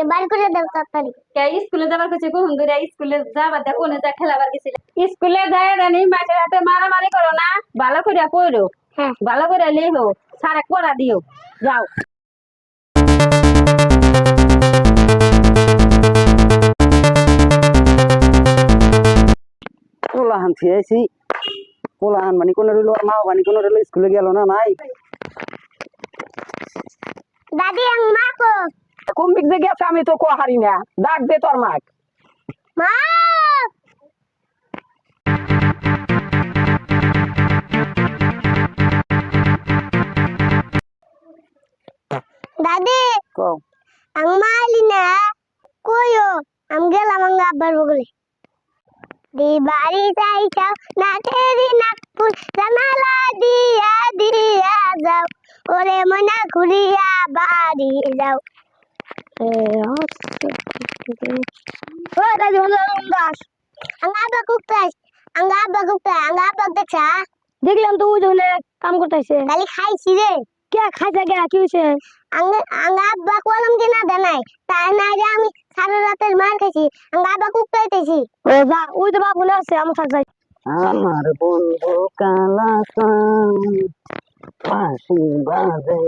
বাড়ি করে দাও তাড়াতাড়ি। স্কুলে যাবার কাছে কোন দূরে স্কুলে যাবার দা কোনে যা খেলাবার গেছিল স্কুলে যায় জানি মাঝের হাতে মারামারি করো না ভালো করে পড়ো হ্যাঁ ভালো করে লেখো সারা পড়া দিও যাও কোলাহান থিয়েছি কোলাহান মানে কোন রইল আর মাও মানে কোন রইল স্কুলে গেল না নাই দাদি আং মাকো কোন দিক দিয়ে গেছে আমি তো কো হারি না ডাক দে তোর মাক মা দাদি কো আং মালি না কইও আম গেলাম আং আব্বার বগলে দি বাড়ি যাইছাও না তেরি নাকপুর জানালা দিয়া দিয়া যাও ওরে মনা ঘুরিয়া বাড়ি যাও ও দাদি হলো দাস আং আব্বা কুকতাস আং আব্বা দেখছা দেখলাম তো ওই জন্য কাম করতেছে গালি খাইছি রে কে খাইছে কে কি হইছে আং আব্বা কলম কিনা দে নাই তাই না যে আমি সারা রাতের মার খাইছি আং আব্বা কুকতাইতেছি ও যা ওই তো বাবু আছে আমার সাথে যাই আমার বন্ধু কালাসান ফাঁসি বাজে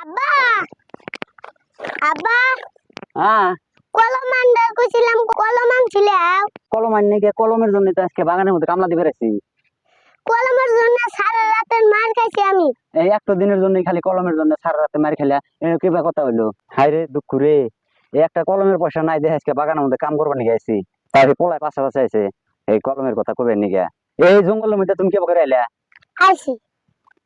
আব্বা আব্বা হ্যাঁ কলম আনতে কইছিলাম কলম আনছিলাম কলম আননি গে কলমের জন্য তো আজকে বাগানের মধ্যে কামলা দিবে রেছি কলমের জন্য সারা রাতের মার খাইছি আমি এই একটা দিনের জন্য খালি কলমের জন্য সারা রাতে মার খেলা কি বা কথা হইলো হাই রে দুঃখ রে এই একটা কলমের পয়সা নাই দেখে আজকে বাগানের মধ্যে কাম করবার নিয়ে গেছি তাই পোলায় পাশাপাশি আছে এই কলমের কথা কবে নিয়ে এই জঙ্গলের মধ্যে তুমি কি করে আইলা আইছি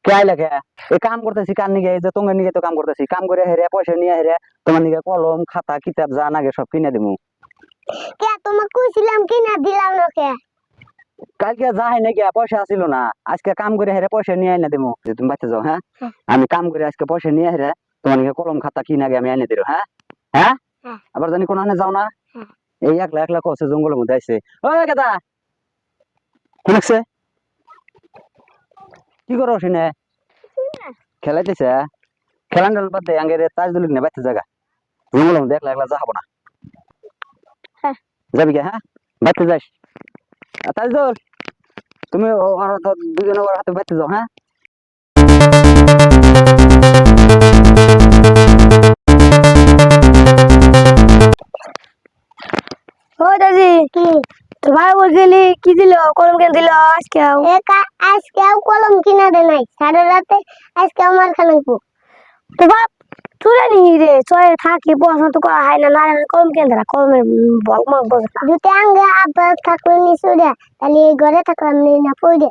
কে আইলা কে এই কাম করতেছি কার নিয়ে এই যে তোমার নিয়ে তো কাম করতেছি কাম করে হেরে পয়সা নিয়ে হেরে তোমার নিয়ে কলম খাতা কিতাব যা নাগে সব কিনে দিমু কে তোমাকে কইছিলাম কিনা দিলাম না কে কালকে যাই নাকি পয়সা আসিল না আজকে কাম করে হেরে পয়সা নিয়ে আইনা দিমু যে তুমি বাচ্চা যাও হ্যাঁ আমি কাম করে আজকে পয়সা নিয়ে হেরে তোমার নিয়ে কলম খাতা কিনে আগে আমি আইনে দিল হ্যাঁ হ্যাঁ আবার জানি কোন আনে যাও না এই একলা একলা কছে জঙ্গলের মধ্যে আইছে ওই কেদা শুনছে কি করো শুনে খেলাইতেছে খেলান বাদ দে আগে তাজ দলিক নে বাচ্চা জায়গা জঙ্গলের মধ্যে একলা একলা যাবো না যাবি কে হ্যাঁ বাচ্চা যাস তাজদুল তুমি দুজনে ওর হাতে বাচ্চা যাও হ্যাঁ ও দাদি কি তোমার বল গেলি কি দিল কলম কেন দিল আজকেও কলম কিনা দে নাই সারা রাতে আজকে আমার খালাইবো তো বাপ তুলে নি রে চয়ে থাকি পছন্দ তো করা হয় না না কলম কেন দিলা কলমের বল মগ বসে দুতে আঙ্গে আব্বা থাকলে নি সুরে তাহলে এই ঘরে থাকলাম না পড়ে